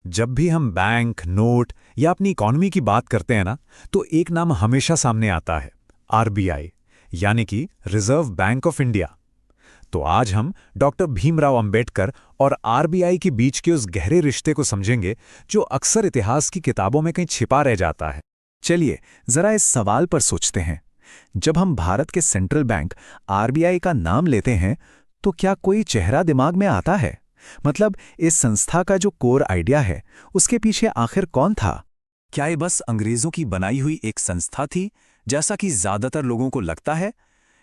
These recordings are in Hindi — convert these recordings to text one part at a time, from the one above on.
जब भी हम बैंक, नोट या अपनी इकोनॉमी की बात करते हैं ना, तो एक नाम हमेशा सामने आता है, आरबीआई, यानी कि रिजर्व बैंक ऑफ इंडिया। तो आज हम डॉक्टर भीमराव अंबेडकर और आरबीआई के बीच के उस गहरे रिश्ते को समझेंगे जो अक्सर इतिहास की किताबों में कहीं छिपा रह जाता है। चलिए जरा इस सवाल पर सोचते हैं। जब हम भारत के सेंट्रल बैंक आरबीआई का नाम लेते हैं तो क्या कोई चेहरा दिमाग में आता है? मतलब इस संस्था का जो कोर आइडिया है उसके पीछे आखिर कौन था? क्या ये बस अंग्रेजों की बनाई हुई एक संस्था थी जैसा कि ज्यादातर लोगों को लगता है,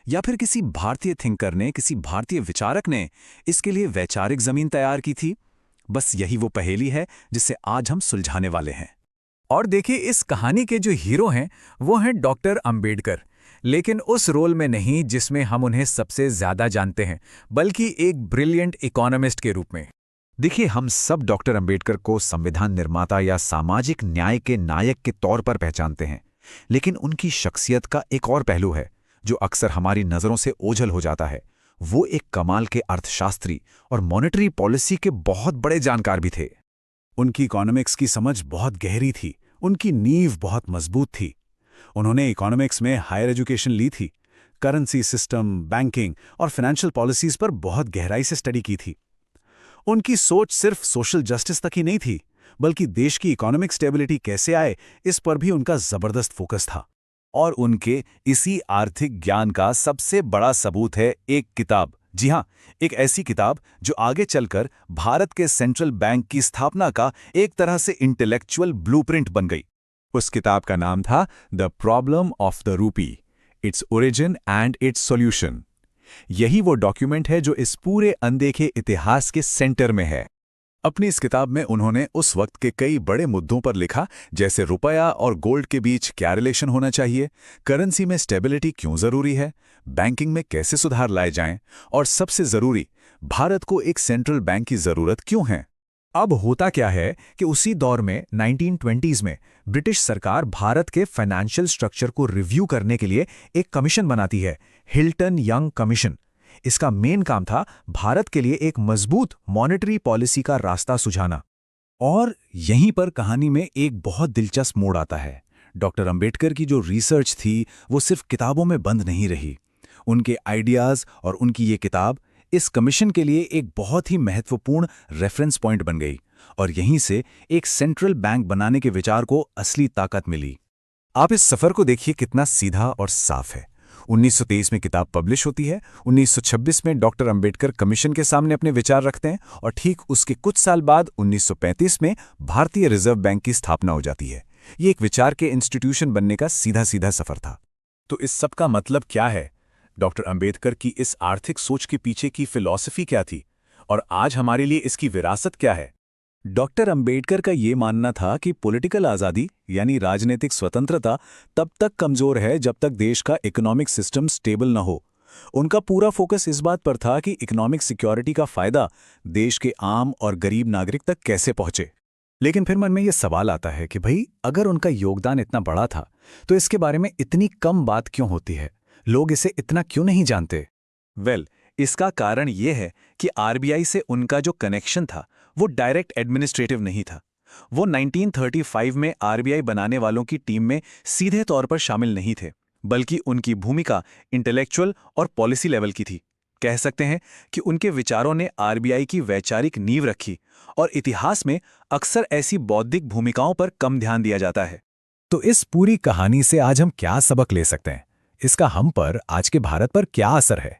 या फिर किसी भारतीय थिंकर ने, किसी भारतीय विचारक ने इसके लिए वैचारिक जमीन तैयार की थी? बस यही वो पहेली है जिसे आज हम सुलझाने वाले हैं। और देखिए, इस कहानी के जो हीरो हैं वो हैं डॉक्टर अंबेडकर, लेकिन उस रोल में नहीं जिसमें हम उन्हें सबसे ज्यादा जानते हैं, बल्कि एक ब्रिलियंट इकोनॉमिस्ट के रूप में। देखिए, हम सब डॉक्टर अंबेडकर को संविधान निर्माता या सामाजिक न्याय के नायक के तौर पर पहचानते हैं, लेकिन उनकी शख्सियत का एक और पहलू है जो अक्सर हमारी नज़रों से ओझल हो जाता है। वो एक कमाल के अर्थशास्त्री और मॉनेटरी पॉलिसी के बहुत बड़े जानकार भी थे। उनकी इकोनॉमिक्स की समझ बहुत गहरी थी, उनकी नींव बहुत मजबूत थी। उन्होंने इकोनॉमिक्स में हायर एजुकेशन ली थी, करेंसी सिस्टम, बैंकिंग और फाइनेंशियल पॉलिसीज पर बहुत गहराई से स्टडी की थी। उनकी सोच सिर्फ सोशल जस्टिस तक ही नहीं थी, बल्कि देश की इकोनॉमिक स्टेबिलिटी कैसे आए इस पर भी उनका जबरदस्त फोकस था। और उनके इसी आर्थिक ज्ञान का सबसे बड़ा सबूत है एक किताब। जी हाँ, एक ऐसी किताब जो आगे चलकर भारत के सेंट्रल बैंक की स्थापना का एक तरह से इंटेलेक्चुअल ब्लूप्रिंट बन गई। उस किताब का नाम था the problem of the rupee, its origin and it's solution. यही वो डॉक्यूमेंट है जो इस पूरे अनदेखे इतिहास के सेंटर में है। अपनी इस किताब में उन्होंने उस वक्त के कई बड़े मुद्दों पर लिखा, जैसे रुपया और गोल्ड के बीच क्या रिलेशन होना चाहिए, करेंसी में स्टेबिलिटी क्यों जरूरी है, बैंकिंग में कैसे सुधार लाए जाएं, और सबसे जरूरी, भारत को एक सेंट्रल बैंक की जरूरत क्यों है। अब होता क्या है कि उसी दौर में 1920s में ब्रिटिश सरकार भारत के फाइनेंशियल स्ट्रक्चर को रिव्यू करने के लिए एक कमीशन बनाती है, हिल्टन यंग कमीशन। इसका मेन काम था भारत के लिए एक मजबूत मॉनेटरी पॉलिसी का रास्ता सुझाना। और यहीं पर कहानी में एक बहुत दिलचस्प मोड़ आता है। डॉक्टर अंबेडकर की जो रिसर्च थी वो सिर्फ किताबों में बंद नहीं रही। उनके आइडियाज और उनकी ये किताब इस कमीशन के लिए एक बहुत ही महत्वपूर्ण रेफरेंस पॉइंट बन गई, और यहीं से एक सेंट्रल बैंक बनाने के विचार को असली ताकत मिली। आप इस सफर को देखिए, कितना सीधा और साफ है। 1923 में किताब पब्लिश होती है, 1926 में डॉक्टर अंबेडकर कमीशन के सामने अपने विचार रखते हैं, और ठीक उसके कुछ साल बाद 1935 में भारतीय रिजर्व बैंक की स्थापना हो जाती है। ये एक विचार के इंस्टीट्यूशन बनने का सीधा सीधा सफर था। तो इस सब का मतलब क्या है? डॉक्टर अंबेडकर की इस आर्थिक सोच के पीछे की फिलॉसफी क्या थी, और आज हमारे लिए इसकी विरासत क्या है? डॉक्टर अंबेडकर का ये मानना था कि पॉलिटिकल आज़ादी यानी राजनीतिक स्वतंत्रता तब तक कमजोर है जब तक देश का इकोनॉमिक सिस्टम स्टेबल न हो। उनका पूरा फोकस इस बात पर था कि इकोनॉमिक सिक्योरिटी का फायदा देश के आम और गरीब नागरिक तक कैसे पहुंचे। लेकिन फिर मन में यह सवाल आता है कि भाई, अगर उनका योगदान इतना बड़ा था तो इसके बारे में इतनी कम बात क्यों होती है? लोग इसे इतना क्यों नहीं जानते? इसका कारण यह है कि आरबीआई से उनका जो कनेक्शन था वो डायरेक्ट एडमिनिस्ट्रेटिव नहीं था। वो 1935 में आरबीआई बनाने वालों की टीम में सीधे तौर पर शामिल नहीं थे, बल्कि उनकी भूमिका इंटेलेक्चुअल और पॉलिसी लेवल की थी। कह सकते हैं कि उनके विचारों ने आरबीआई की वैचारिक नींव रखी, और इतिहास में अक्सर ऐसी बौद्धिक भूमिकाओं पर कम ध्यान दिया जाता है। तो इस पूरी कहानी से आज हम क्या सबक ले सकते हैं? इसका हम पर, आज के भारत पर क्या असर है?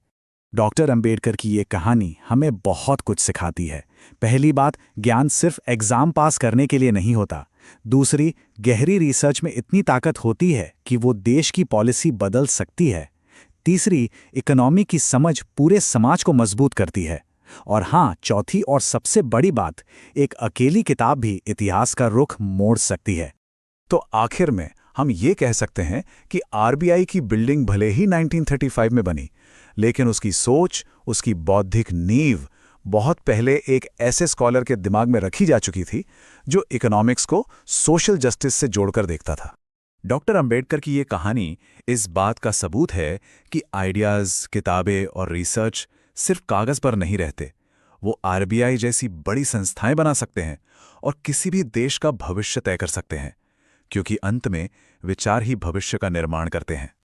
डॉक्टर अंबेडकर की ये कहानी हमें बहुत कुछ सिखाती है। पहली बात, ज्ञान सिर्फ एग्जाम पास करने के लिए नहीं होता। दूसरी, गहरी रिसर्च में इतनी ताकत होती है कि वो देश की पॉलिसी बदल सकती है। तीसरी, इकोनॉमी की समझ पूरे समाज को मजबूत करती है। और हाँ, चौथी और सबसे बड़ी बात, एक अकेली किताब भी इतिहास का रुख मोड़ सकती है। तो आखिर में हम ये कह सकते हैं कि आरबीआई की बिल्डिंग भले ही 1935 में बनी, लेकिन उसकी सोच, उसकी बौद्धिक नींव बहुत पहले एक ऐसे स्कॉलर के दिमाग में रखी जा चुकी थी जो इकोनॉमिक्स को सोशल जस्टिस से जोड़कर देखता था। डॉक्टर अंबेडकर की ये कहानी इस बात का सबूत है कि आइडियाज़, किताबें और रिसर्च सिर्फ कागज़ पर नहीं रहते, वो आरबीआई जैसी बड़ी संस्थाएं बना सकते हैं और किसी भी देश का भविष्य तय कर सकते हैं, क्योंकि अंत में विचार ही भविष्य का निर्माण करते हैं।